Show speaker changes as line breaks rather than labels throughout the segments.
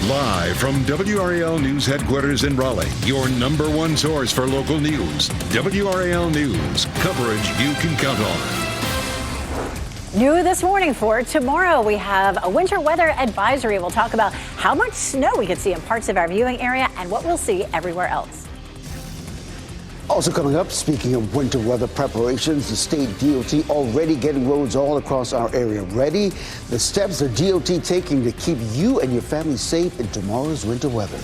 Live from WRAL News Headquarters in Raleigh, your number one source for local news. WRAL News, coverage you can count on.
New this morning for tomorrow, we have a winter weather advisory. We'll talk about how much snow we could see in parts of our viewing area and what we'll see everywhere else.
Also coming up, speaking of winter weather preparations, the state DOT already getting roads all across our area ready. The steps the DOT taking to keep you and your family safe in tomorrow's winter weather.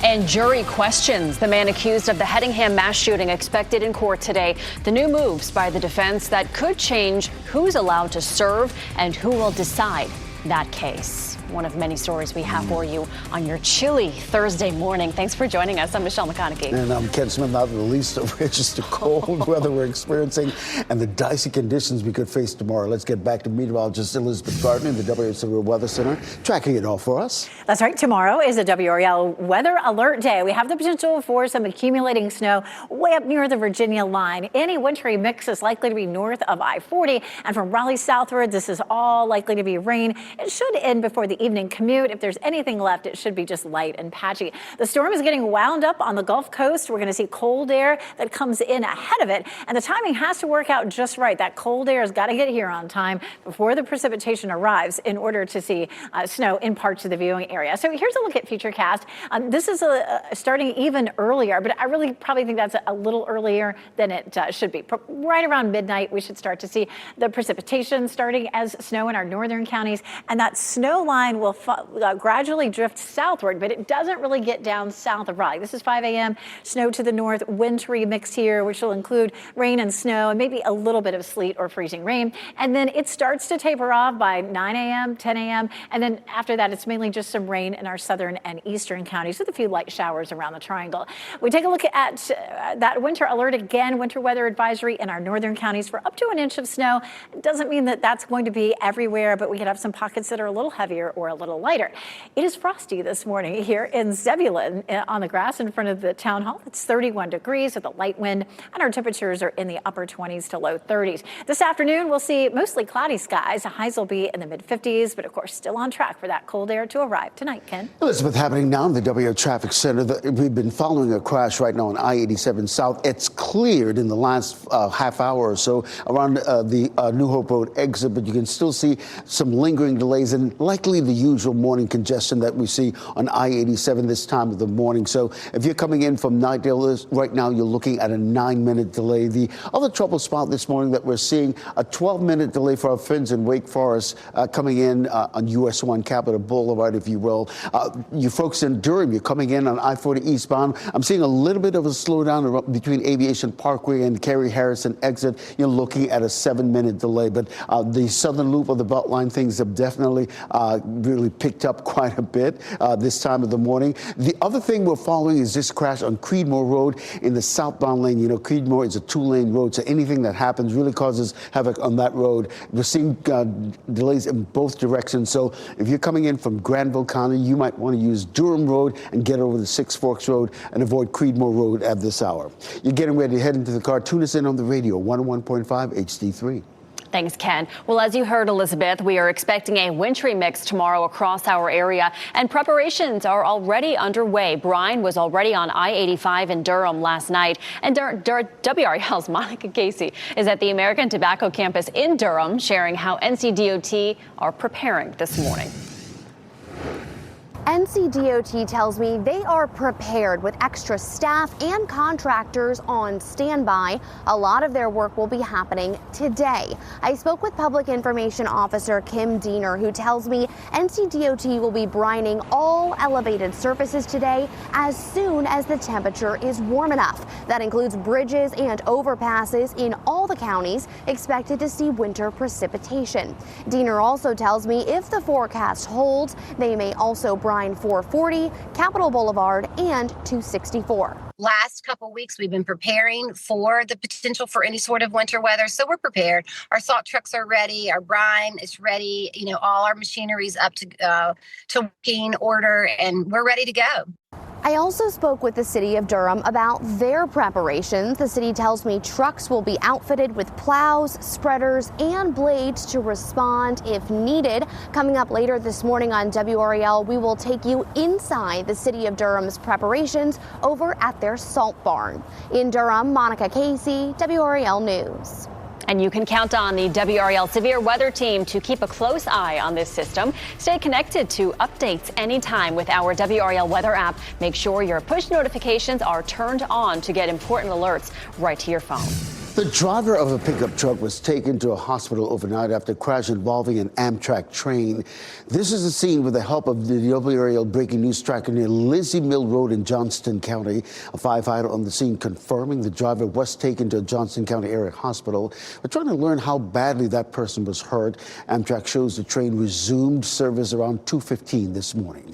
And jury questions the man accused of the Hedingham mass shooting expected in court today. The new moves by the defense that could change who's allowed to serve and who will decide that case. One of many stories we have for you on your chilly Thursday morning. Thanks for joining us. I'm Michelle McConaughey.
And I'm Ken Smith, not the least of which is the cold weather we're experiencing and the dicey conditions we could face tomorrow. Let's get back to meteorologist Elizabeth Gardner in the WRAL Weather Center, tracking it all for us.
That's right. Tomorrow is a WRAL weather alert day. We have the potential for some accumulating snow way up near the Virginia line. Any wintry mix is likely to be north of I-40. And from Raleigh southward, this is all likely to be rain. It should end before the evening commute. If there's anything left, it should be just light and patchy. The storm is getting wound up on the Gulf Coast. We're going to see cold air that comes in ahead of it, and the timing has to work out just right. That cold air has got to get here on time before the precipitation arrives in order to see snow in parts of the viewing area. So here's a look at Futurecast. This is starting even earlier, but I really probably think that's a little earlier than it should be. Right around midnight, we should start to see the precipitation starting as snow in our northern counties, and that snow line will gradually drift southward, but it doesn't really get down south of Raleigh. This is 5 a.m. Snow to the north, wintry mix here, which will include rain and snow and maybe a little bit of sleet or freezing rain. And then it starts to taper off by 9 a.m., 10 a.m. And then after that, it's mainly just some rain in our southern and eastern counties with a few light showers around the triangle. We take a look at that winter alert again, winter weather advisory in our northern counties for up to an inch of snow. It doesn't mean that that's going to be everywhere, but we could have some pockets that are a little heavier or a little lighter. It is frosty this morning here in Zebulon on the grass in front of the town hall. It's 31 degrees with a light wind, and our temperatures are in the upper 20s to low 30s. This afternoon, we'll see mostly cloudy skies. The highs will be in the mid 50s, but of course, still on track for that cold air to arrive tonight. Ken?
Elizabeth, happening now in the WRAL Traffic Center. We've been following a crash right now on I-87 South. It's cleared in the last half hour or so around the New Hope Road exit, but you can still see some lingering delays and likely the usual morning congestion that we see on I-87 this time of the morning. So if you're coming in from Knightdale right now, you're looking at a 9-minute delay. The other trouble spot this morning that we're seeing, a 12-minute delay for our friends in Wake Forest coming in on US 1 Capitol Boulevard, if you will. You folks in Durham, you're coming in on I-40 eastbound. I'm seeing a little bit of a slowdown between Aviation Parkway and Carey Harrison exit. You're looking at a 7-minute delay, but the southern loop of the Beltline, things have definitely really picked up quite a bit this time of the morning. The other thing we're following is this crash on Creedmoor Road in the southbound lane. You know, Creedmoor is a 2-lane road, so anything that happens really causes havoc on that road. We're seeing delays in both directions. So if you're coming in from Granville County, you might want to use Durham Road and get over the Six Forks Road and avoid Creedmoor Road at this hour. You're getting ready to head into the car. Tune us in on the radio, 101.5 HD3.
Thanks, Ken. Well, as you heard, Elizabeth, we are expecting a wintry mix tomorrow across our area, and preparations are already underway. Brian was already on I-85 in Durham last night, and WRAL's Monica Casey is at the American Tobacco campus in Durham, sharing how NCDOT are preparing this morning.
NCDOT tells me they are prepared with extra staff and contractors on standby. A lot of their work will be happening today. I spoke with Public Information Officer Kim Diener, who tells me NCDOT will be brining all elevated surfaces today as soon as the temperature is warm enough. That includes bridges and overpasses in all the counties expected to see winter precipitation. Diener also tells me if the forecast holds, they may also brine 440, Capitol Boulevard, and 264.
Last couple weeks, we've been preparing for the potential for any sort of winter weather. So we're prepared. Our salt trucks are ready. Our brine is ready. You know, all our machinery's up to working order, and we're ready to go.
I also spoke with the city of Durham about their preparations. The city tells me trucks will be outfitted with plows, spreaders, and blades to respond if needed. Coming up later this morning on WRAL, we will take you inside the city of Durham's preparations over at their salt barn. In Durham, Monica Casey, WRAL News.
And you can count on the WRAL Severe Weather Team to keep a close eye on this system. Stay connected to updates anytime with our WRAL Weather app. Make sure your push notifications are turned on to get important alerts right to your phone.
The driver of a pickup truck was taken to a hospital overnight after a crash involving an Amtrak train. This is a scene with the help of the WRAL breaking news tracker near Lizzie Mill Road in Johnston County. A firefighter on the scene confirming the driver was taken to a Johnston County area hospital. We're trying to learn how badly that person was hurt. Amtrak shows the train resumed service around 2:15 this morning.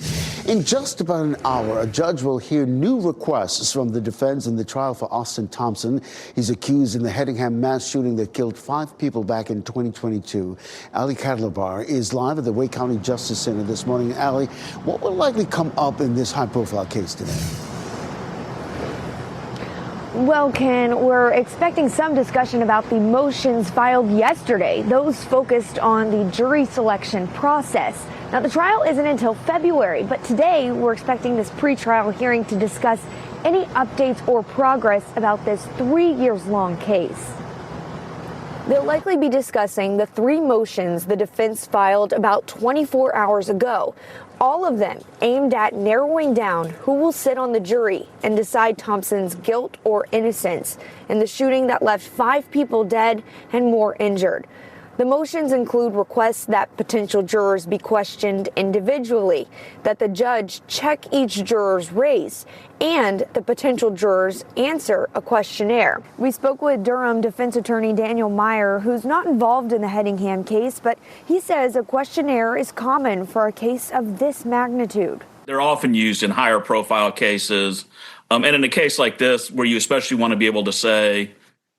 In just about an hour, a judge will hear new requests from the defense in the trial for Austin Thompson. He's accused in the Hedingham mass shooting that killed 5 people back in 2022. Ali Kadlabar is live at the Wake County Justice Center this morning. Ali, what will likely come up in this high-profile case today?
Well, Ken, we're expecting some discussion about the motions filed yesterday, those focused on the jury selection process. Now, the trial isn't until February, but today we're expecting this pretrial hearing to discuss any updates or progress about this 3 years long case. They'll likely be discussing the 3 motions the defense filed about 24 hours ago, all of them aimed at narrowing down who will sit on the jury and decide Thompson's guilt or innocence in the shooting that left 5 people dead and more injured. The motions include requests that potential jurors be questioned individually, that the judge check each juror's race, and the potential jurors answer a questionnaire. We spoke with Durham defense attorney Daniel Meyer, who's not involved in the Hedingham case, but he says a questionnaire is common for a case of this magnitude.
They're often used in higher profile cases. And in a case like this, where you especially want to be able to say,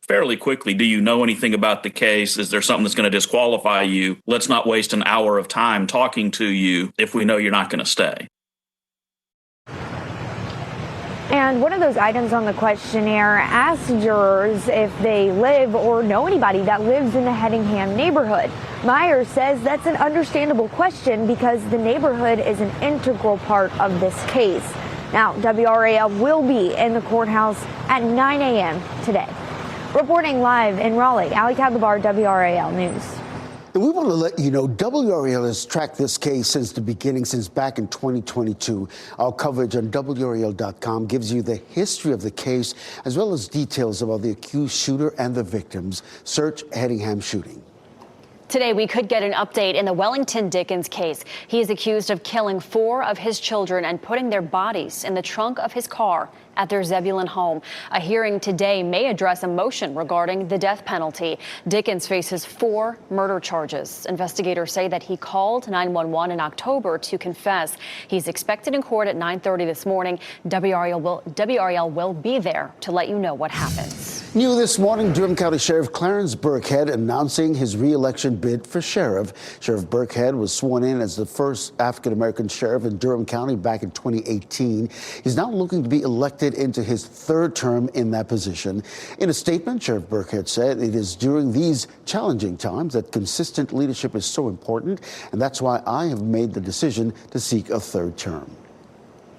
fairly quickly, do you know anything about the case? Is there something that's going to disqualify you? Let's not waste an hour of time talking to you if we know you're not going to stay.
And one of those items on the questionnaire asks jurors if they live or know anybody that lives in the Hedingham neighborhood. Myers says that's an understandable question because the neighborhood is an integral part of this case. Now, WRAL will be in the courthouse at 9 a.m. today. Reporting live in Raleigh, Ali Kadlabar, WRAL News.
And we want to let you know WRAL has tracked this case since the beginning, since back in 2022. Our coverage on WRAL.com gives you the history of the case, as well as details about the accused shooter and the victims. Search Hedingham shooting.
Today, we could get an update in the Wellington Dickens case. He is accused of killing 4 of his children and putting their bodies in the trunk of his car at their Zebulon home. A hearing today may address a motion regarding the death penalty. Dickens faces 4 murder charges. Investigators say that he called 911 in October to confess. He's expected in court at 9:30 this morning. WRAL will be there to let you know what happens.
New this morning, Durham County Sheriff Clarence Burkhead announcing his re-election bid for sheriff. Sheriff Burkhead was sworn in as the first African-American sheriff in Durham County back in 2018. He's now looking to be elected into his 3rd term in that position. In a statement, Sheriff Burkhead said it is during these challenging times that consistent leadership is so important, and that's why I have made the decision to seek a 3rd term.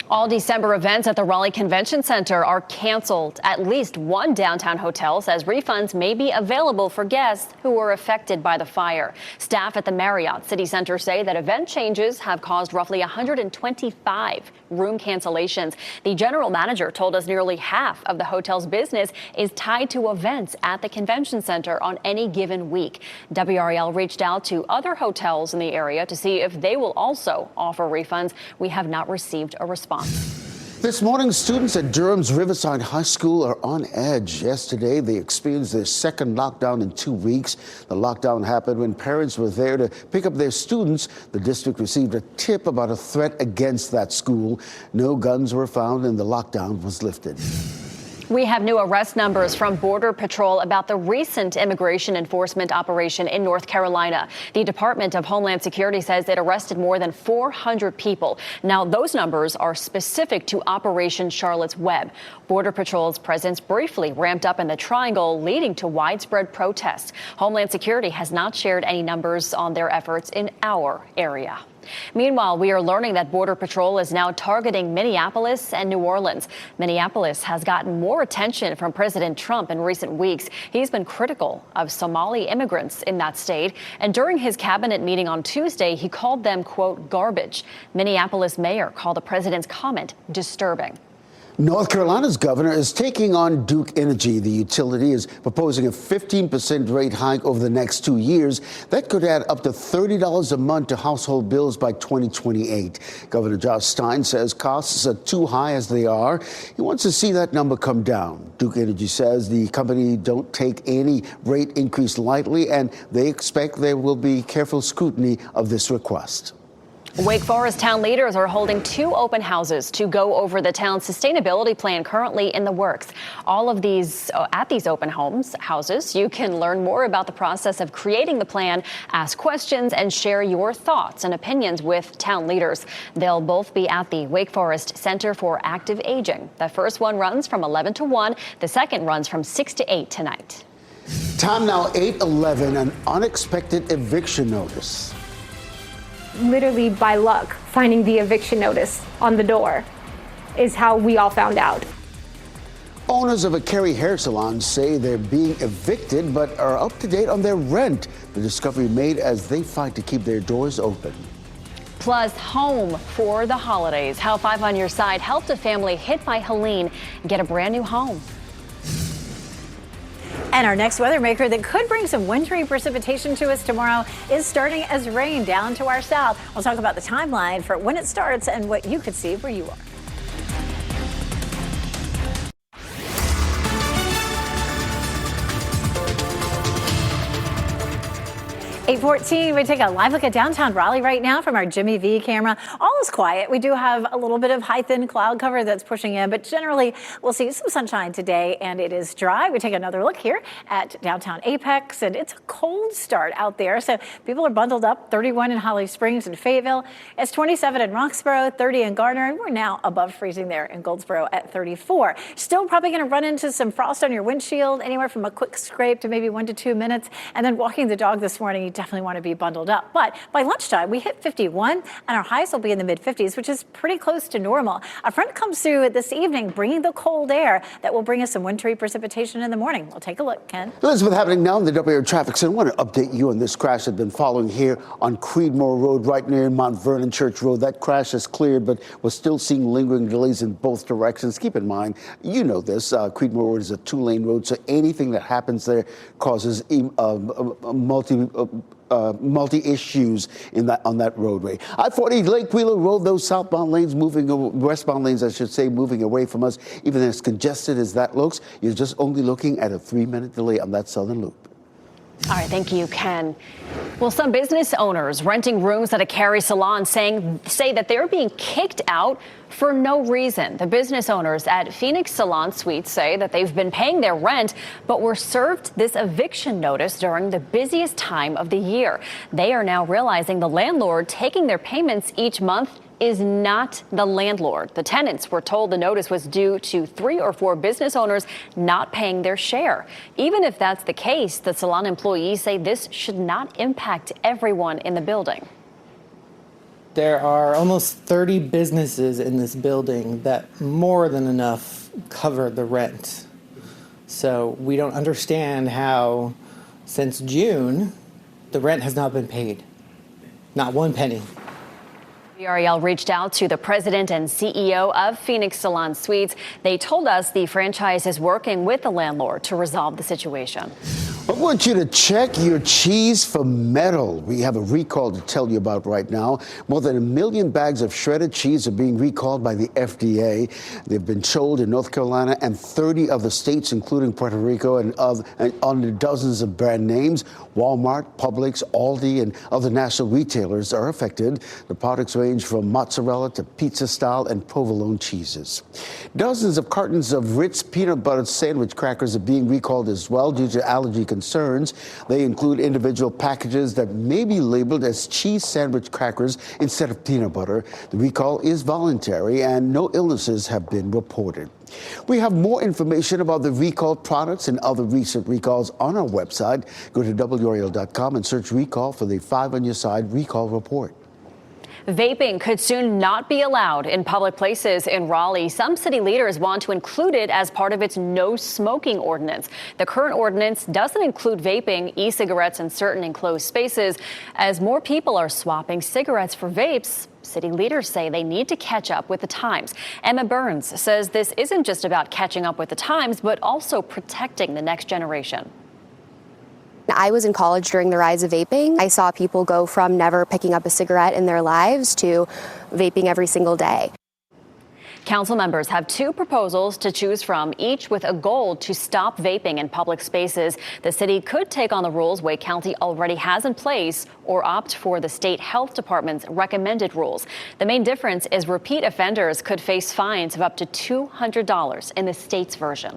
All December events at the Raleigh Convention Center are canceled. At least one downtown hotel says refunds may be available for guests who were affected by the fire. Staff at the Marriott City Center say that event changes have caused roughly 125 room cancellations. The general manager told us nearly half of the hotel's business is tied to events at the convention center on any given week. WRAL reached out to other hotels in the area to see if they will also offer refunds. We have not received a response.
This morning, students at Durham's Riverside High School are on edge. Yesterday, they experienced their 2nd lockdown in 2 weeks. The lockdown happened when parents were there to pick up their students. The district received a tip about a threat against that school. No guns were found and the lockdown was lifted.
We have new arrest numbers from Border Patrol about the recent immigration enforcement operation in North Carolina. The Department of Homeland Security says it arrested more than 400 people. Now, those numbers are specific to Operation Charlotte's Web. Border Patrol's presence briefly ramped up in the Triangle, leading to widespread protests. Homeland Security has not shared any numbers on their efforts in our area. Meanwhile, we are learning that Border Patrol is now targeting Minneapolis and New Orleans. Minneapolis has gotten more attention from President Trump in recent weeks. He's been critical of Somali immigrants in that state. And during his cabinet meeting on Tuesday, he called them, quote, garbage. Minneapolis mayor called the president's comment disturbing.
North Carolina's governor is taking on Duke Energy. The utility is proposing a 15% rate hike over the next 2 years. That could add up to $30 a month to household bills by 2028. Governor Josh Stein says costs are too high as they are. He wants to see that number come down. Duke Energy says the company don't take any rate increase lightly, and they expect there will be careful scrutiny of this request.
Wake Forest town leaders are holding 2 open houses to go over the town's sustainability plan currently in the works. All of these at these open houses, you can learn more about the process of creating the plan, ask questions, and share your thoughts and opinions with town leaders. They'll both be at the Wake Forest Center for Active Aging. The first one runs from 11 to 1. The second runs from 6 to 8 tonight.
Time now 8:11, an unexpected eviction notice.
Literally by luck, finding the eviction notice on the door is how we all found out.
Owners of a Kerry hair salon say they're being evicted but are up to date on their rent. The discovery made as they fight to keep their doors open.
Plus, home for the holidays. How 5 on Your Side helped a family hit by Helene get a brand new home.
And our next weather maker that could bring some wintry precipitation to us tomorrow is starting as rain down to our south. We'll talk about the timeline for when it starts and what you could see where you are. 8:14, we take a live look at downtown Raleigh right now from our Jimmy V camera. All is quiet. We do have a little bit of high thin cloud cover that's pushing in, but generally we'll see some sunshine today and it is dry. We take another look here at downtown Apex, and it's a cold start out there. So people are bundled up. 31 in Holly Springs and Fayetteville. It's 27 in Roxborough, 30 in Garner, and we're now above freezing there in Goldsboro at 34. Still probably going to run into some frost on your windshield, anywhere from a quick scrape to maybe 1 to 2 minutes. And then walking the dog this morning, you definitely want to be bundled up. But by lunchtime, we hit 51 and our highs will be in the mid 50s, which is pretty close to normal. A front comes through this evening, bringing the cold air that will bring us some wintry precipitation in the morning. We'll take a look, Ken.
Elizabeth, happening now in the WRAL Traffic Center. I want to update you on this crash I've been following here on Creedmoor Road, right near Mount Vernon Church Road. That crash has cleared, but we're still seeing lingering delays in both directions. Keep in mind, you know this, Creedmoor Road is a 2-lane road, so anything that happens there causes multi issues on that roadway. I-40 Lake Wheeler Road, those southbound lanes westbound lanes, I should say, moving away from us. Even as congested as that looks, you're just only looking at a 3-minute delay on that southern loop.
All right, thank you, Ken. Well, some business owners renting rooms at a Cary salon say that they're being kicked out for no reason. The business owners at Phoenix Salon Suites say that they've been paying their rent, but were served this eviction notice during the busiest time of the year. They are now realizing the landlord taking their payments each month is not the landlord. The tenants were told the notice was due to 3 or 4 business owners not paying their share. Even if that's the case, the salon employees say this should not impact everyone in the building.
There are almost 30 businesses in this building that more than enough cover the rent. So we don't understand how, since June, the rent has not been paid. Not 1 penny.
WRAL reached out to the president and CEO of Phoenix Salon Suites. They told us the franchise is working with the landlord to resolve the situation.
I want you to check your cheese for metal. We have a recall to tell you about right now. More than 1 million bags of shredded cheese are being recalled by the FDA. They've been sold in North Carolina and 30 other states, including Puerto Rico, and under dozens of brand names. Walmart, Publix, Aldi, and other national retailers are affected. The products range from mozzarella to pizza-style and provolone cheeses. Dozens of cartons of Ritz peanut butter sandwich crackers are being recalled as well due to allergy concerns. They include individual packages that may be labeled as cheese sandwich crackers instead of peanut butter. The recall is voluntary and no illnesses have been reported. We have more information about the recalled products and other recent recalls on our website. Go to WRAL.com and search recall for the 5 on your side recall report.
Vaping could soon not be allowed in public places in Raleigh. Some city leaders want to include it as part of its no smoking ordinance. The current ordinance doesn't include vaping, e-cigarettes in certain enclosed spaces. As more people are swapping cigarettes for vapes, city leaders say they need to catch up with the times. Emma Burns says this isn't just about catching up with the times, but also protecting the next generation.
I was in college during the rise of vaping. I saw people go from never picking up a cigarette in their lives to vaping every single day.
Council members have 2 proposals to choose from, each with a goal to stop vaping in public spaces. The city could take on the rules Wake County already has in place or opt for the state health department's recommended rules. The main difference is repeat offenders could face fines of up to $200 in the state's version.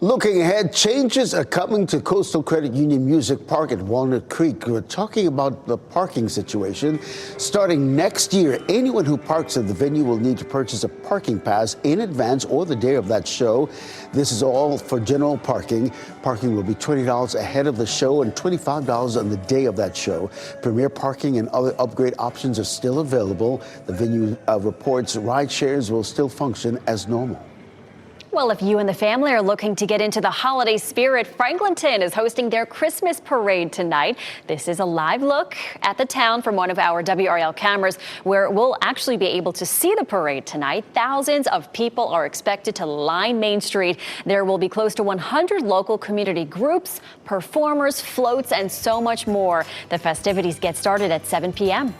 Looking ahead, changes are coming to Coastal Credit Union Music Park at Walnut Creek. We're talking about the parking situation. Starting next year, anyone who parks at the venue will need to purchase a parking pass in advance or the day of that show. This is all for general parking. Parking will be $20 ahead of the show and $25 on the day of that show. Premier parking and other upgrade options are still available. The venue reports ride shares will still function as normal.
Well, if you and the family are looking to get into the holiday spirit, Franklinton is hosting their Christmas parade tonight. This is a live look at the town from one of our WRAL cameras, where we'll actually be able to see the parade tonight. Thousands of people are expected to line Main Street. There will be close to 100 local community groups, performers, floats, and so much more. The festivities get started at 7 p.m.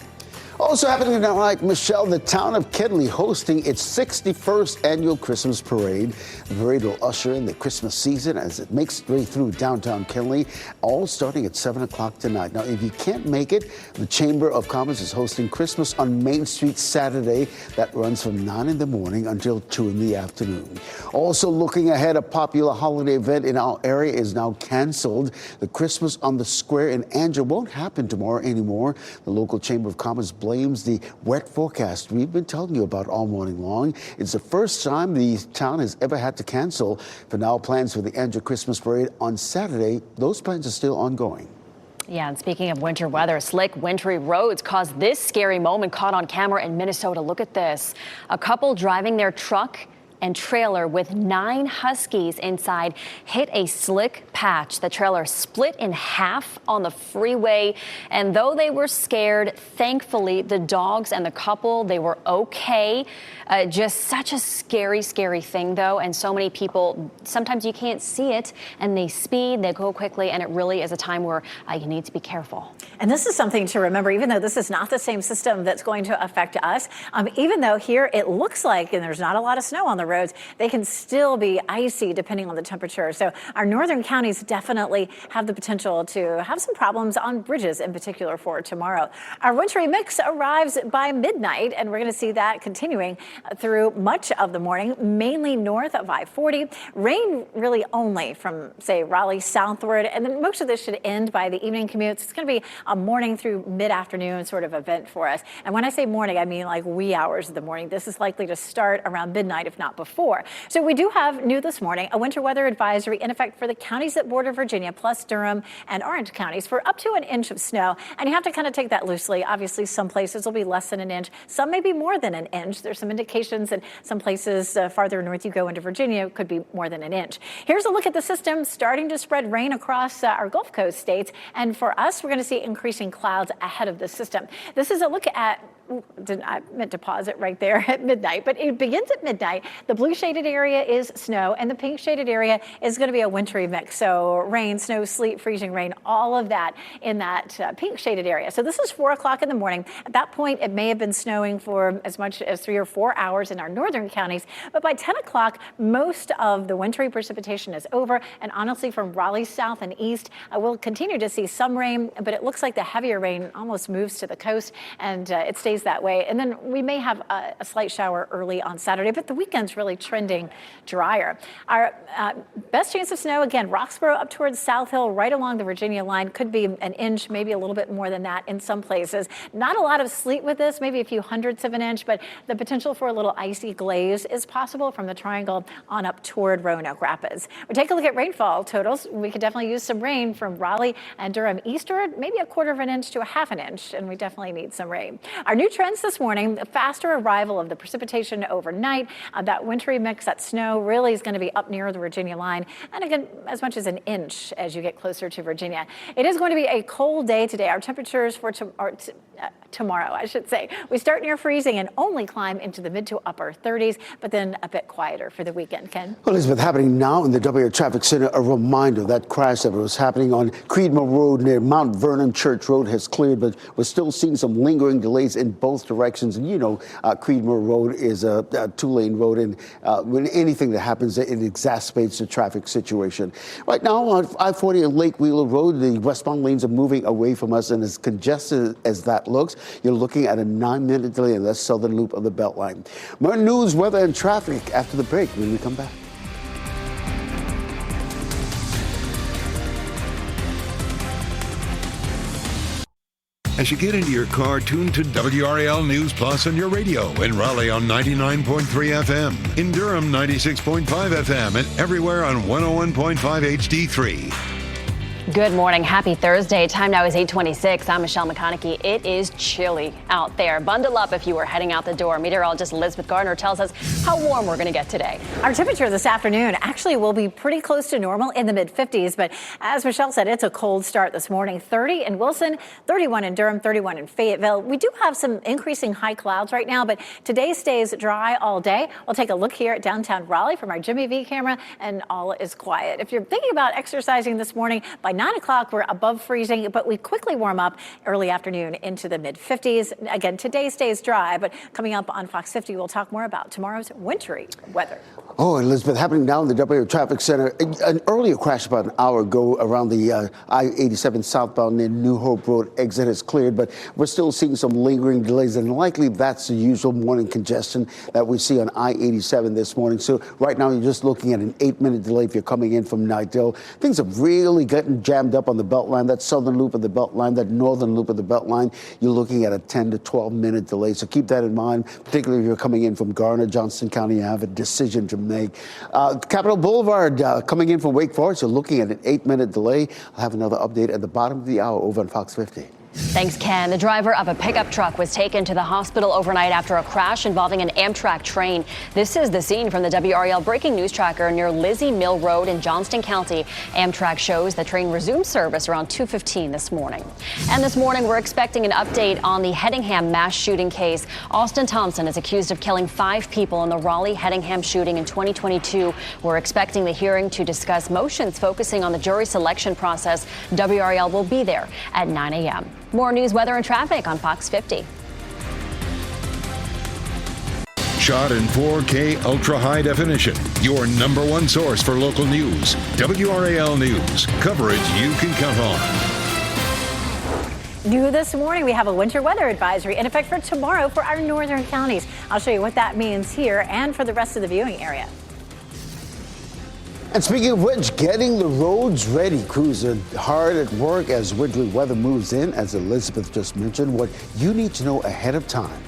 Also happening tonight, Michelle, the town of Kenly hosting its 61st annual Christmas parade. The parade will usher in the Christmas season as it makes its way through downtown Kenly, all starting at 7 o'clock tonight. Now, if you can't make it, the Chamber of Commerce is hosting Christmas on Main Street Saturday. That runs from 9 in the morning until 2 in the afternoon. Also looking ahead, a popular holiday event in our area is now canceled. The Christmas on the Square in Andrew won't happen tomorrow anymore. The local Chamber of Commerce blames the wet forecast we've been telling you about all morning long. It's the first time the town has ever had to cancel. For now, plans for the Andrew Christmas parade on Saturday, those plans are still ongoing.
Yeah, and speaking of winter weather, slick, wintry roads caused this scary moment caught on camera in Minnesota. Look at this. A couple driving their truck and trailer with 9 huskies inside hit a slick patch. The trailer split in half on the freeway, and though they were scared, thankfully the dogs and the couple, they were okay. Just such a scary thing, though, and so many people, sometimes you can't see it, and they speed, they go quickly, and it really is a time where you need to be careful.
And this is something to remember, even though this is not the same system that's going to affect us, even though here it looks like, and there's not a lot of snow on the roads, they can still be icy depending on the temperature. So our northern counties definitely have the potential to have some problems on bridges in particular for tomorrow. Our wintry mix arrives by midnight, and we're going to see that continuing through much of the morning, mainly north of I-40. Rain really only from, say, Raleigh southward, and then most of this should end by the evening commutes. It's going to be a morning through mid-afternoon sort of event for us. And when I say morning, I mean like wee hours of the morning. This is likely to start around midnight, if not before. So we do have new this morning, a winter weather advisory in effect for the counties that border Virginia, plus Durham and Orange counties for up to an inch of snow. And you have to kind of take that loosely. Obviously, some places will be less than an inch. Some may be more than an inch. There's some indications that some places farther north you go into Virginia could be more than an inch. Here's a look at the system starting to spread rain across our Gulf Coast states. And for us, we're going to see increasing clouds ahead of the system. This is a look at I meant to pause it right there at midnight, but it begins at midnight. The blue shaded area is snow, and the pink shaded area is going to be a wintry mix. So rain, snow, sleet, freezing rain, all of that in that pink shaded area. So this is 4 o'clock in the morning. At that point, it may have been snowing for as much as 3 or 4 hours in our northern counties. But by 10 o'clock, most of the wintry precipitation is over. And honestly, from Raleigh south and east, we'll continue to see some rain, but it looks like the heavier rain almost moves to the coast, and it stays that way. And then we may have a slight shower early on Saturday, but the weekend's really trending drier. Our best chance of snow, again, Roxborough up towards South Hill, right along the Virginia line, could be an inch, maybe a little bit more than that in some places. Not a lot of sleet with this, maybe a few hundredths of an inch, but the potential for a little icy glaze is possible from the Triangle on up toward Roanoke Rapids. We take a look at rainfall totals. We could definitely use some rain from Raleigh and Durham eastward, maybe a 1/4 of an inch to a 1/2 an inch, and we definitely need some rain. Our new trends this morning, the faster arrival of the precipitation overnight. That wintry mix, that snow really is going to be up near the Virginia line, and again, as much as an inch as you get closer to Virginia. It is going to be a cold day today. Our temperatures for tomorrow, I should say. We start near freezing and only climb into the mid to upper 30s, but then a bit quieter for the weekend. Ken?
Well, Elizabeth, happening now in the WRAL Traffic Center, a reminder that crash that was happening on Creedmoor Road near Mount Vernon Church Road has cleared, but we're still seeing some lingering delays in both directions. And you know, Creedmoor Road is a 2-lane road, and when anything that happens, it exacerbates the traffic situation. Right now on I-40 and Lake Wheeler Road, the westbound lanes are moving away from us, and as congested as that looks, you're looking at a 9-minute delay in the southern loop of the Beltline. More news, weather, and traffic after the break when we come back.
As you get into your car, tune to WRAL News Plus on your radio. In Raleigh on 99.3 FM. In Durham, 96.5 FM. And everywhere on 101.5 HD3.
Good morning. Happy Thursday. Time now is 8:26. I'm Michelle McConaughey. It is chilly out there. Bundle up if you are heading out the door. Meteorologist Elizabeth Gardner tells us how warm we're going to get today.
Our temperature this afternoon actually will be pretty close to normal in the mid-50s, but as Michelle said, it's a cold start this morning. 30 in Wilson, 31 in Durham, 31 in Fayetteville. We do have some increasing high clouds right now, but today stays dry all day. We'll take a look here at downtown Raleigh from our Jimmy V camera, and all is quiet. If you're thinking about exercising this morning, by 9 o'clock, we're above freezing, but we quickly warm up early afternoon into the mid-50s. Again, today stays dry, but coming up on Fox 50, we'll talk more about tomorrow's wintry weather.
Oh, Elizabeth, happening now in the WRAL Traffic Center. An earlier crash about an hour ago around the I-87 southbound near New Hope Road exit is cleared, but we're still seeing some lingering delays, and likely that's the usual morning congestion that we see on I-87 this morning. So right now you're just looking at an 8-minute delay if you're coming in from Nidell. Things have really gotten jammed up on the Beltline, that southern loop of the Beltline, that northern loop of the Beltline. You're looking at a 10 to 12-minute delay. So keep that in mind, particularly if you're coming in from Garner, Johnston County. You have a decision to make. Capitol Boulevard coming in from Wake Forest, you're looking at an 8-minute delay. I'll have another update at the bottom of the hour over on Fox 50.
Thanks, Ken. The driver of a pickup truck was taken to the hospital overnight after a crash involving an Amtrak train. This is the scene from the WRAL breaking news tracker near Lizzie Mill Road in Johnston County. Amtrak shows the train resumed service around 2:15 this morning. And this morning, we're expecting an update on the Hedingham mass shooting case. Austin Thompson is accused of killing 5 people in the Raleigh-Hedingham shooting in 2022. We're expecting the hearing to discuss motions focusing on the jury selection process. WRAL will be there at 9 a.m. More news, weather, and traffic on Fox 50.
Shot in 4K ultra high definition. Your #1 source for local news. WRAL News. Coverage you can count on.
New this morning, we have a winter weather advisory in effect for tomorrow for our northern counties. I'll show you what that means here and for the rest of the viewing area.
And speaking of which, getting the roads ready. Crews are hard at work as wintry weather moves in, as Elizabeth just mentioned, what you need to know ahead of time.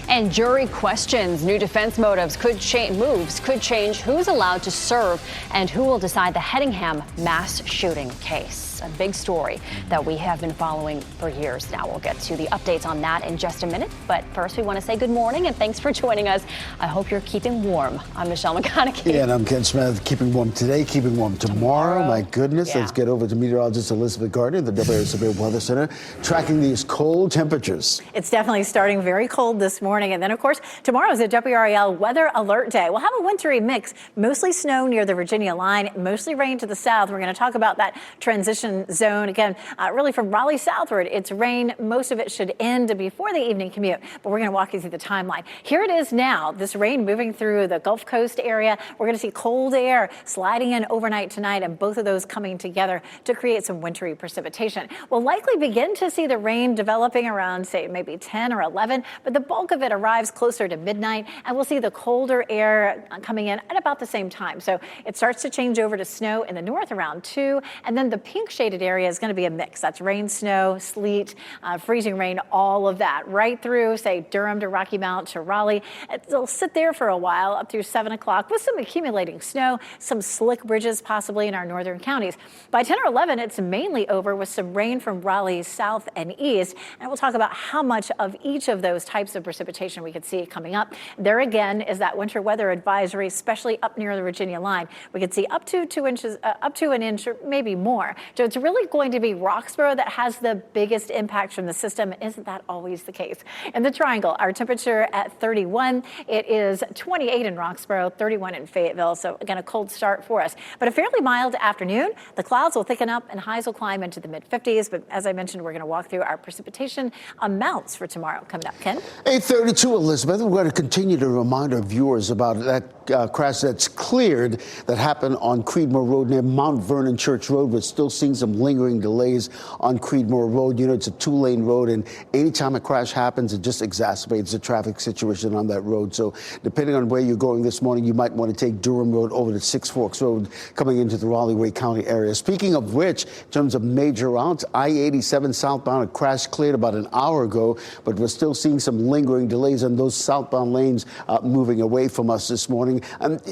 And jury questions. New defense moves could change who's allowed to serve and who will decide the Hedingham mass shooting case. a big story that we have been following for years now. We'll get to the updates on that in just a minute. But first, we want to say good morning and thanks for joining us. I hope you're keeping warm. I'm Michelle McConaughey.
Yeah, and I'm Ken Smith. Keeping warm today, keeping warm tomorrow. My goodness. Let's get over to meteorologist Elizabeth Gardner, the WRAL Severe Weather Center, tracking these cold temperatures.
It's definitely starting very cold this morning. And then, of course, tomorrow is a WRAL weather alert day. We'll have a wintry mix, mostly snow near the Virginia line, mostly rain to the south. We're going to talk about that transition zone again, really from Raleigh southward. It's rain. Most of it should end before the evening commute, but we're going to walk you through the timeline. Here it is now, this rain moving through the Gulf Coast area. We're going to see cold air sliding in overnight tonight, and both of those coming together to create some wintry precipitation. We'll likely begin to see the rain developing around, say, maybe 10 or 11, but the bulk of it arrives closer to midnight, and we'll see the colder air coming in at about the same time. So it starts to change over to snow in the north around 2, and then the pink shaded area is going to be a mix. That's rain, snow, sleet, freezing rain, all of that right through, say, Durham to Rocky Mount to Raleigh. It'll sit there for a while up through 7 o'clock with some accumulating snow, some slick bridges possibly in our northern counties. By 10 or 11, it's mainly over with some rain from Raleigh south and east, and we'll talk about how much of each of those types of precipitation we could see coming up. There again is that winter weather advisory, especially up near the Virginia line. We could see up to 2 inches, up to an inch or maybe more. So it's really going to be Roxborough that has the biggest impact from the system. Isn't that always the case? In the Triangle, our temperature at 31. It is 28 in Roxborough, 31 in Fayetteville. So again, a cold start for us, but a fairly mild afternoon. The clouds will thicken up and highs will climb into the mid 50s. But as I mentioned, we're going to walk through our precipitation amounts for tomorrow. Coming up, Ken.
8:32, Elizabeth. We're going to continue to remind our viewers about that crash that's cleared that happened on Creedmoor Road near Mount Vernon Church Road. We're still seeing some lingering delays on Creedmoor Road. You know, it's a 2-lane road, and anytime a crash happens, it just exacerbates the traffic situation on that road. So depending on where you're going this morning, you might want to take Durham Road over to Six Forks Road coming into the Raleigh-Wake County area. Speaking of which, in terms of major routes, I-87 southbound, a crash cleared about an hour ago, but we're still seeing some lingering delays on those southbound lanes moving away from us this morning.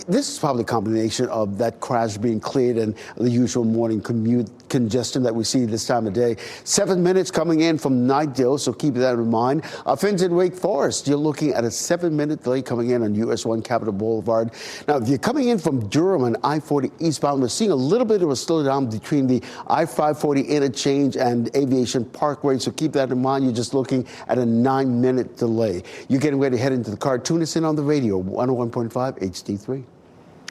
This is probably a combination of that crash being cleared and the usual morning commute congestion that we see this time of day. 7 minutes coming in from Knightdale, so keep that in mind. Fenton Wake Forest, you're looking at a 7-minute delay coming in on US 1 Capitol Boulevard. Now, if you're coming in from Durham and I-40 eastbound, we're seeing a little bit of a slowdown between the I-540 interchange and Aviation Parkway, so keep that in mind. You're just looking at a 9-minute delay. You're getting ready to head into the car. Tune us in on the radio, 101.5 HD3.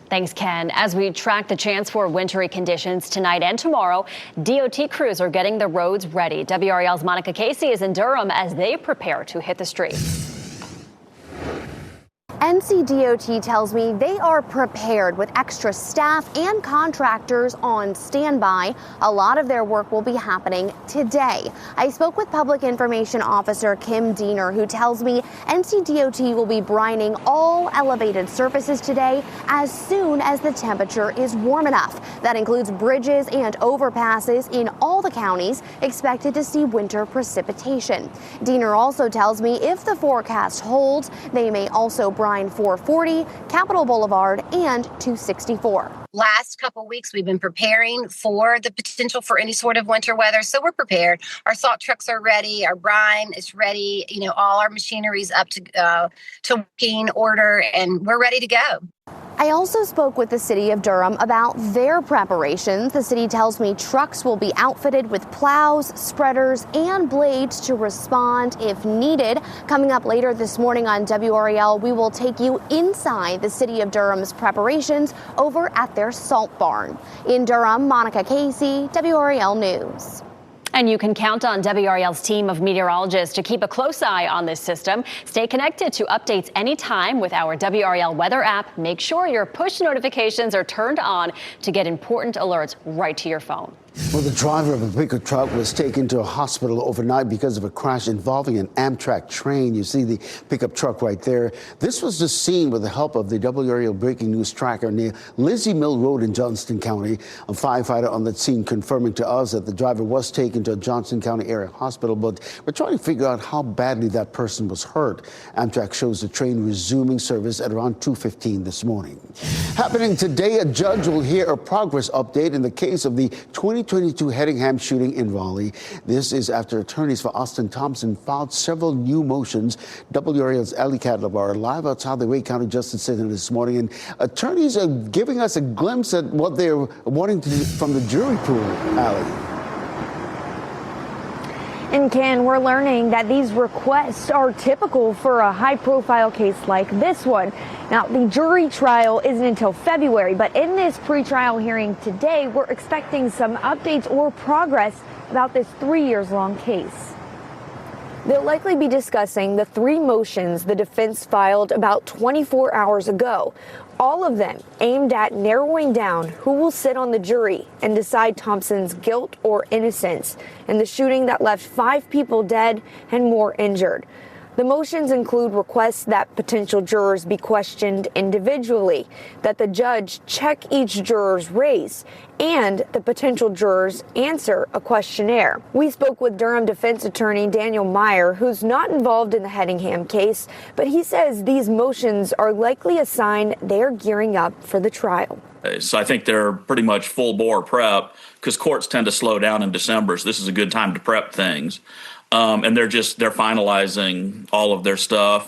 Thanks, Ken. As we track the chance for wintry conditions tonight and tomorrow, DOT crews are getting the roads ready. WRAL's Monica Casey is in Durham as they prepare to hit the streets.
NCDOT tells me they are prepared with extra staff and contractors on standby. A lot of their work will be happening today. I spoke with Public Information Officer Kim Diener, who tells me NCDOT will be brining all elevated surfaces today as soon as the temperature is warm enough. That includes bridges and overpasses in all the counties expected to see winter precipitation. Diener also tells me if the forecast holds, they may also brine 440, Capitol Boulevard, and 264.
Last couple of weeks, we've been preparing for the potential for any sort of winter weather. So we're prepared. Our salt trucks are ready. Our brine is ready. You know, all our machinery is up to working order, and we're ready to go.
I also spoke with the city of Durham about their preparations. The city tells me trucks will be outfitted with plows, spreaders, and blades to respond if needed. Coming up later this morning on WRAL, we will take you inside the city of Durham's preparations over at their salt barn. In Durham, Monica Casey, WRAL News.
And you can count on WRAL's team of meteorologists to keep a close eye on this system. Stay connected to updates anytime with our WRAL weather app. Make sure your push notifications are turned on to get important alerts right to your phone.
Well, the driver of a pickup truck was taken to a hospital overnight because of a crash involving an Amtrak train. You see the pickup truck right there. This was just seen with the help of the WRAL breaking news tracker near Lizzie Mill Road in Johnston County. A firefighter on that scene confirming to us that the driver was taken to a Johnston County area hospital, but we're trying to figure out how badly that person was hurt. Amtrak shows the train resuming service at around 2:15 this morning. Happening today, a judge will hear a progress update in the case of the 2020 2022 Hedingham shooting in Raleigh. This is after attorneys for Austin Thompson filed several new motions. WRAL's Ali Kadlabar live outside the Wake County Justice Center this morning, and attorneys are giving us a glimpse at what they're wanting to do from the jury pool. Ali.
And Ken, we're learning that these requests are typical for a high-profile case like this one. Now, the jury trial isn't until February, but in this pretrial hearing today, we're expecting some updates or progress about this 3 years long case. They'll likely be discussing the 3 motions the defense filed about 24 hours ago. All of them aimed at narrowing down who will sit on the jury and decide Thompson's guilt or innocence in the shooting that left 5 people dead and more injured. The motions include requests that potential jurors be questioned individually, that the judge check each juror's race, and the potential jurors answer a questionnaire. We spoke with Durham defense attorney Daniel Meyer, who's not involved in the Hedingham case, but he says these motions are likely a sign they're gearing up for the trial.
So I think they're pretty much full bore prep because courts tend to slow down in December. So this is a good time to prep things. And they're finalizing all of their stuff.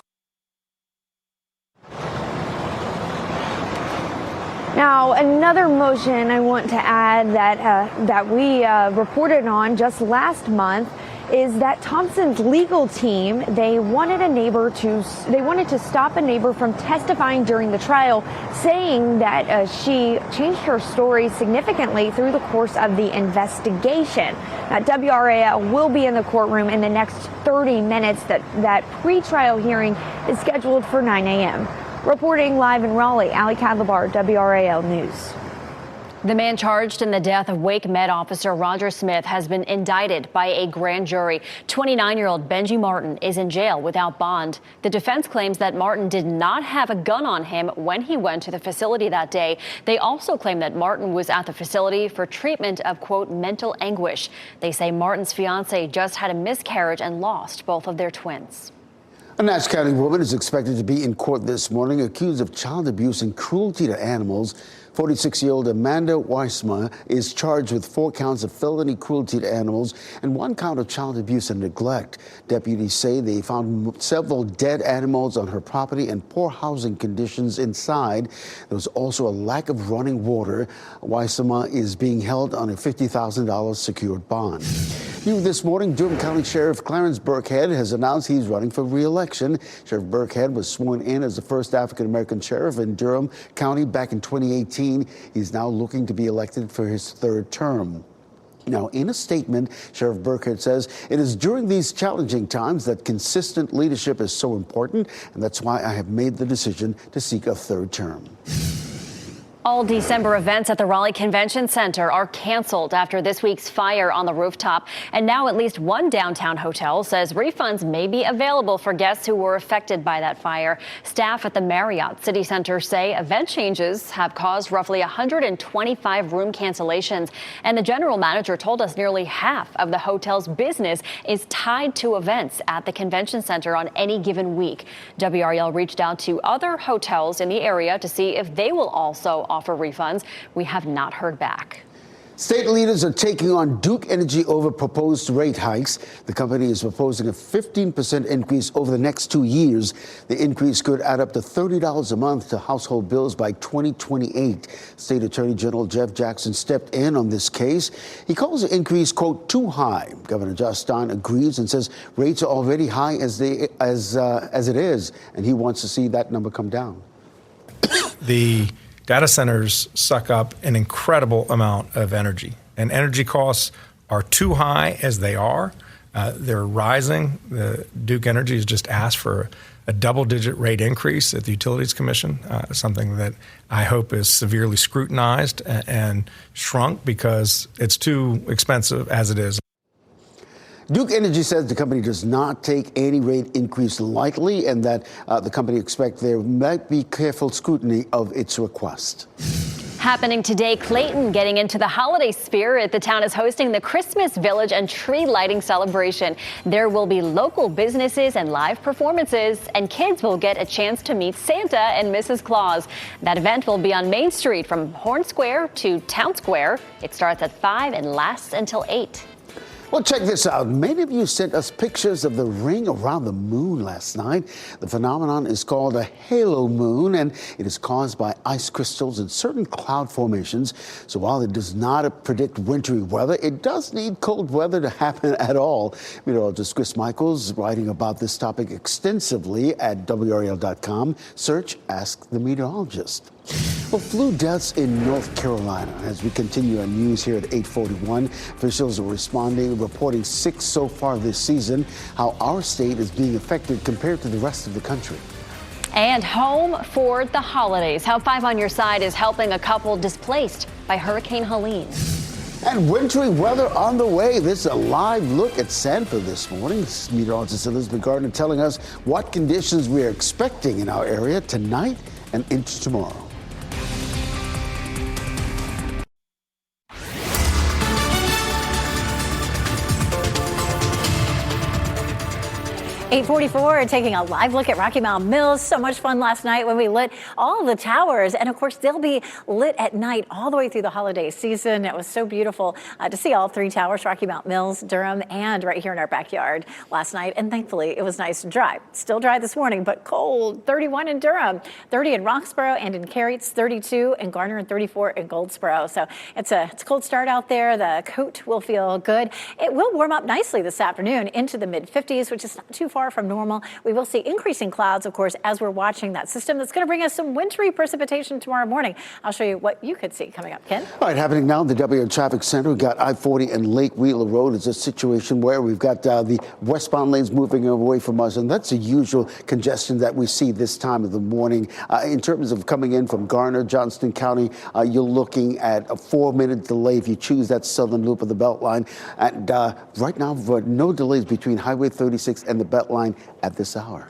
Now, another motion I want to add that we reported on just last month is that Thompson's legal team, they wanted to stop a neighbor from testifying during the trial, saying that she changed her story significantly through the course of the investigation. Now, WRAL will be in the courtroom in the next 30 minutes. That pretrial hearing is scheduled for 9 a.m. Reporting live in Raleigh, Ali Kadlabar, WRAL News.
The man charged in the death of Wake Med officer Roger Smith has been indicted by a grand jury. 29-year-old Benji Martin is in jail without bond. The defense claims that Martin did not have a gun on him when he went to the facility that day. They also claim that Martin was at the facility for treatment of, quote, mental anguish. They say Martin's fiancee just had a miscarriage and lost both of their twins.
A Nash County woman is expected to be in court this morning accused of child abuse and cruelty to animals. 46-year-old Amanda Weissma is charged with 4 counts of felony cruelty to animals and 1 count of child abuse and neglect. Deputies say they found several dead animals on her property and poor housing conditions inside. There was also a lack of running water. Weissma is being held on a $50,000 secured bond. New this morning, Durham County Sheriff Clarence Burkhead has announced he's running for re-election. Sheriff Burkhead was sworn in as the first African-American sheriff in Durham County back in 2018. He's now looking to be elected for his 3rd term. Now, in a statement, Sheriff Burkhead says it is during these challenging times that consistent leadership is so important, and that's why I have made the decision to seek a 3rd term.
All December events at the Raleigh Convention Center are canceled after this week's fire on the rooftop. And now at least one downtown hotel says refunds may be available for guests who were affected by that fire. Staff at the Marriott City Center say event changes have caused roughly 125 room cancellations. And the general manager told us nearly half of the hotel's business is tied to events at the convention center on any given week. WRAL reached out to other hotels in the area to see if they will also offer refunds. We have not heard back.
State leaders are taking on Duke Energy over proposed rate hikes. The company is proposing a 15% increase over the next 2 years. The increase could add up to $30 a month to household bills by 2028. State Attorney General Jeff Jackson stepped in on this case. He calls the increase, quote, too high. Governor Josh Stein agrees and says rates are already high as it is, and he wants to see that number come down.
The data centers suck up an incredible amount of energy, and energy costs are too high as they are. They're rising. The Duke Energy has just asked for a double-digit rate increase at the Utilities Commission, something that I hope is severely scrutinized and shrunk because it's too expensive as it is.
Duke Energy says the company does not take any rate increase lightly and that the company expects there might be careful scrutiny of its request.
Happening today, Clayton getting into the holiday spirit. The town is hosting the Christmas Village and tree lighting celebration. There will be local businesses and live performances, and kids will get a chance to meet Santa and Mrs. Claus. That event will be on Main Street from Horn Square to Town Square. It starts at 5 and lasts until 8.
Well, check this out. Many of you sent us pictures of the ring around the moon last night. The phenomenon is called a halo moon, and it is caused by ice crystals and certain cloud formations. So while it does not predict wintry weather, it does need cold weather to happen at all. Meteorologist Chris Michaels writing about this topic extensively at WRAL.com. Search Ask the Meteorologist. Well, flu deaths in North Carolina. As we continue our news here at 8:41, officials are reporting 6 so far this season. How our state is being affected compared to the rest of the country.
And home for the holidays. How 5 on Your Side is helping a couple displaced by Hurricane Helene.
And wintry weather on the way. This is a live look at Sanford this morning. Meteorologist Elizabeth Gardner telling us what conditions we are expecting in our area tonight and into tomorrow.
8:44, taking a live look at Rocky Mountain Mills. So much fun last night when we lit all the towers. And of course, they'll be lit at night all the way through the holiday season. It was so beautiful to see all 3 towers, Rocky Mountain Mills, Durham, and right here in our backyard last night. And thankfully, it was nice and dry. Still dry this morning, but cold. 31 in Durham, 30 in Roxborough and in Carrots, 32 in Garner, and 34 in Goldsboro. So it's a cold start out there. The coat will feel good. It will warm up nicely this afternoon into the mid-50s, which is not too far from normal. We will see increasing clouds, of course, as we're watching that system that's going to bring us some wintry precipitation tomorrow morning. I'll show you what you could see coming up. Ken?
All right, happening now in the WRAL Traffic Center. We've got I-40 and Lake Wheeler Road. It's a situation where we've got the westbound lanes moving away from us, and that's the usual congestion that we see this time of the morning. In terms of coming in from Garner, Johnston County, you're looking at a 4-minute delay if you choose that southern loop of the Beltline. And right now, no delays between Highway 36 and the Beltline at this hour.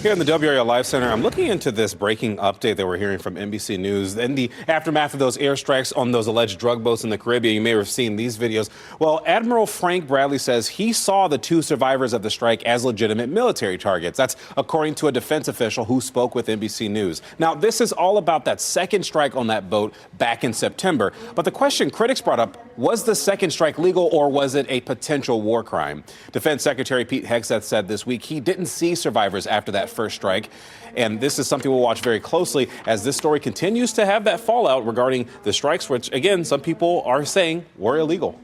Here in the WRAL Live Center, I'm looking into this breaking update that we're hearing from NBC News. In the aftermath of those airstrikes on those alleged drug boats in the Caribbean, you may have seen these videos. Well, Admiral Frank Bradley says he saw the 2 survivors of the strike as legitimate military targets. That's according to a defense official who spoke with NBC News. Now, this is all about that second strike on that boat back in September. But the question critics brought up, was the second strike legal or was it a potential war crime? Defense Secretary Pete Hegseth said this week he didn't see survivors after that first strike. And this is something we'll watch very closely as this story continues to have that fallout regarding the strikes, which, again, some people are saying were illegal.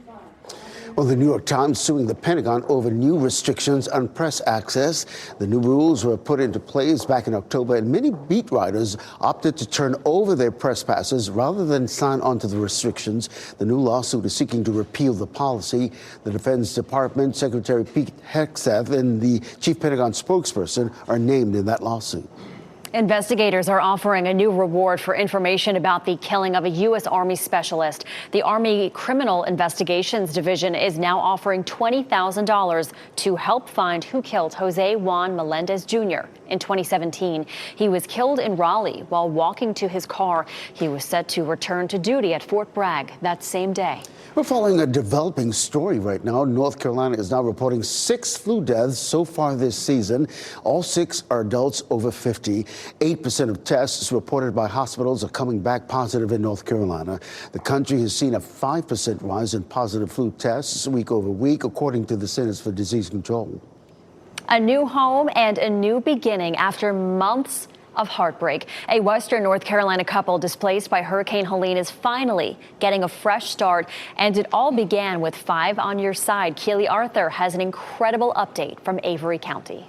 Well, the New York Times suing the Pentagon over new restrictions on press access. The new rules were put into place back in October, and many beat writers opted to turn over their press passes rather than sign on to the restrictions. The new lawsuit is seeking to repeal the policy. The Defense Department, Secretary Pete Hegseth, and the chief Pentagon spokesperson are named in that lawsuit.
Investigators are offering a new reward for information about the killing of a U.S. Army specialist. The Army Criminal Investigations Division is now offering $20,000 to help find who killed Jose Juan Melendez Jr. in 2017. He was killed in Raleigh while walking to his car. He was set to return to duty at Fort Bragg that same day.
We're following a developing story right now. North Carolina is now reporting 6 flu deaths so far this season. All 6 are adults over 50. 8% of tests reported by hospitals are coming back positive in North Carolina. The country has seen a 5% rise in positive flu tests week over week, according to the Centers for Disease Control.
A new home and a new beginning after months of heartbreak. A Western North Carolina couple displaced by Hurricane Helene is finally getting a fresh start, and it all began with 5 on Your Side. Keely Arthur has an incredible update from Avery County.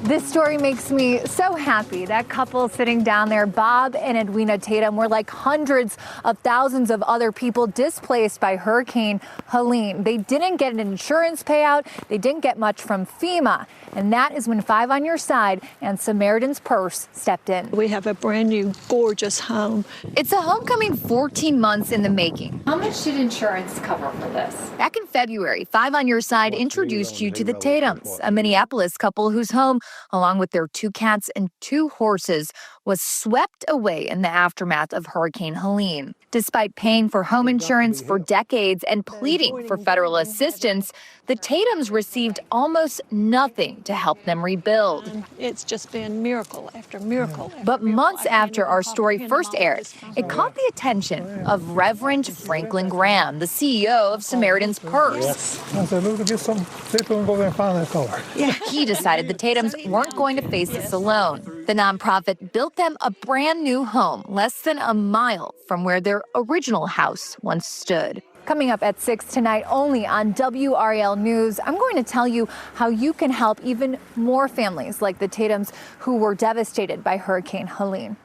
This story makes me so happy. That couple sitting down there, Bob and Edwina Tatum, were like hundreds of thousands of other people displaced by Hurricane Helene. They didn't get an insurance payout. They didn't get much from FEMA. And that is when 5 on Your Side and Samaritan's Purse stepped in.
We have a brand new, gorgeous home.
It's a homecoming 14 months in the making.
How much did insurance cover for this?
Back in February, 5 on Your Side introduced you to the Tatums, a Minneapolis couple whose home
along with their 2 cats and 2 horses, was swept away in the aftermath of Hurricane Helene. Despite paying for home insurance for decades and pleading for federal assistance, the Tatums received almost nothing to help them rebuild.
It's just been miracle after miracle.
But months after our story first aired, it caught the attention of Reverend Franklin Graham, the CEO of Samaritan's Purse.
I said, look, get some people and go there and find that car.
He decided the Tatums weren't going to face this alone. The nonprofit built them a brand new home less than a mile from where their original house once stood.
Coming up at 6 tonight, only on WRAL News, I'm going to tell you how you can help even more families like the Tatums who were devastated by Hurricane Helene.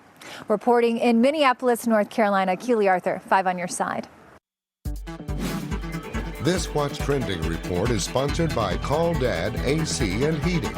Reporting in Minneapolis, North Carolina, Keely Arthur, 5 on your side.
This What's Trending report is sponsored by Call Dad AC and Heating.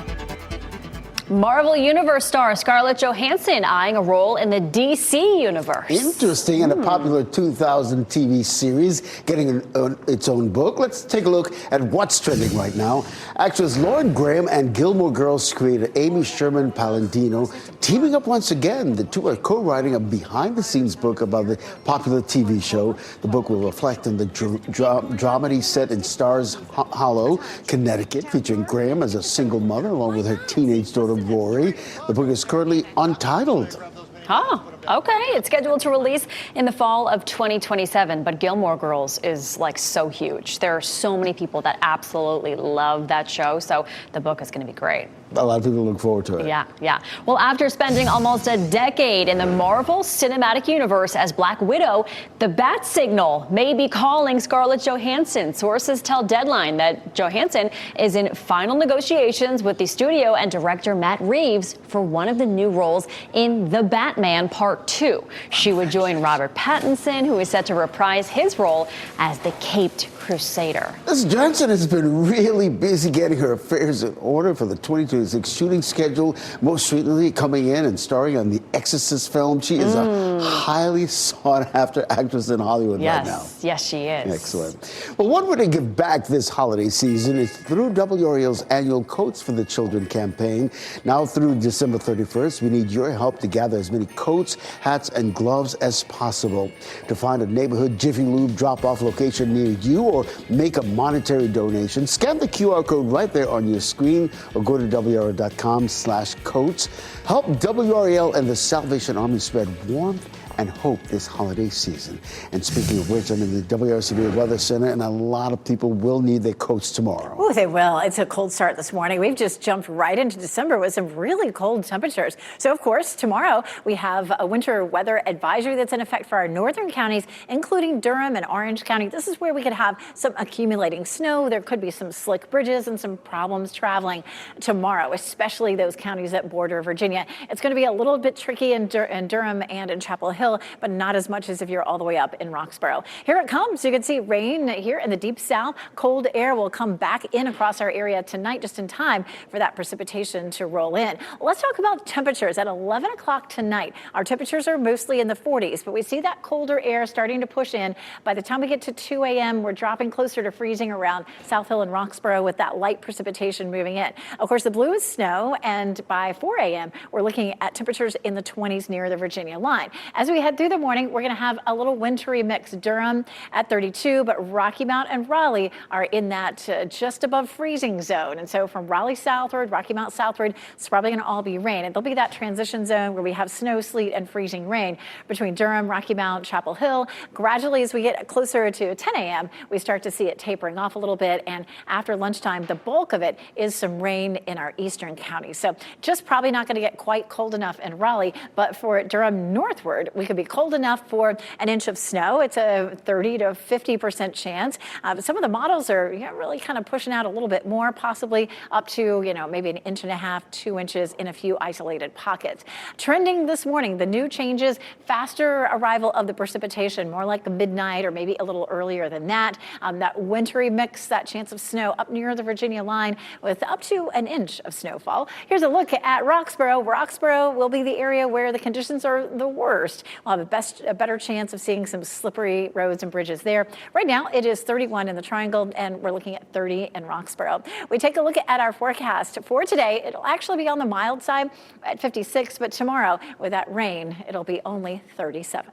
Marvel Universe star Scarlett Johansson eyeing a role in the DC Universe.
Interesting, and a popular 2000 TV series getting its own book. Let's take a look at what's trending right now. Actress Lauren Graham and Gilmore Girls creator Amy Sherman Palladino teaming up once again. The two are co-writing a behind-the-scenes book about the popular TV show. The book will reflect on the dramedy set in Stars Hollow, Connecticut, featuring Graham as a single mother along with her teenage daughter Rory. The book is currently untitled.
Oh, okay. It's scheduled to release in the fall of 2027, but Gilmore Girls is like so huge. There are so many people that absolutely love that show, so the book is going to be great.
A lot of people look forward to it.
Yeah. Well, after spending almost a decade in the Marvel Cinematic Universe as Black Widow, the bat signal may be calling Scarlett Johansson. Sources tell Deadline that Johansson is in final negotiations with the studio and director Matt Reeves for one of the new roles in The Batman Part 2. She would join Robert Pattinson, who is set to reprise his role as the Caped Crusader.
Ms. Johnson has been really busy getting her affairs in order for the 2026 shooting schedule. Most recently coming in and starring on the Exorcist film. She is a highly sought-after actress in Hollywood right now.
Yes, she is.
Excellent. Well, one way to give back this holiday season is through WRAL's annual Coats for the Children campaign. Now through December 31st, we need your help to gather as many coats, hats, and gloves as possible. To find a neighborhood Jiffy Lube drop-off location near you or make a monetary donation, scan the QR code right there on your screen or go to WRAL.com/coats. Help WRAL and the Salvation Army spread warmth and hope this holiday season. And speaking of which, I'm in the WRCB Weather Center, and a lot of people will need their coats tomorrow.
Oh, they will. It's a cold start this morning. We've just jumped right into December with some really cold temperatures. So, of course, tomorrow we have a winter weather advisory that's in effect for our northern counties, including Durham and Orange County. This is where we could have some accumulating snow. There could be some slick bridges and some problems traveling tomorrow, especially those counties that border Virginia. It's going to be a little bit tricky in Durham and in Chapel Hill, but not as much as if you're all the way up in Roxborough. Here it comes. You can see rain here in the deep south. Cold air will come back in across our area tonight, just in time for that precipitation to roll in. Let's talk about temperatures at 11 o'clock tonight. Our temperatures are mostly in the 40s, but we see that colder air starting to push in. By the time we get to 2 a.m., we're dropping closer to freezing around South Hill and Roxborough with that light precipitation moving in. Of course, the blue is snow, and by 4 a.m., we're looking at temperatures in the 20s near the Virginia line. As we head through the morning, we're going to have a little wintry mix. Durham at 32, but Rocky Mount and Raleigh are in that just above freezing zone. And so from Raleigh southward, Rocky Mount southward, it's probably going to all be rain. And there'll be that transition zone where we have snow, sleet, and freezing rain between Durham, Rocky Mount, Chapel Hill. Gradually, as we get closer to 10 a.m., we start to see it tapering off a little bit. And after lunchtime, the bulk of it is some rain in our eastern counties. So just probably not going to get quite cold enough in Raleigh, but for Durham northward, we could be cold enough for an inch of snow. It's a 30 to 50% chance. Some of the models are really kind of pushing out a little bit more, possibly up to maybe 1.5 inches, 2 inches in a few isolated pockets. Trending this morning, the new changes, faster arrival of the precipitation, more like midnight or maybe a little earlier than that. That wintry mix, that chance of snow up near the Virginia line with up to an inch of snowfall. Here's a look at Roxborough. Roxborough will be the area where the conditions are the worst. We'll have a better chance of seeing some slippery roads and bridges there. Right now, it is 31 in the Triangle, and we're looking at 30 in Roxborough. We take a look at our forecast for today. It'll actually be on the mild side at 56, but tomorrow, with that rain, it'll be only 37.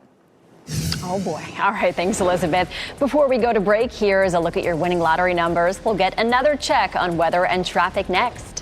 Oh boy. All right. Thanks, Elizabeth. Before we go to break, here's a look at your winning lottery numbers. We'll get another check on weather and traffic next.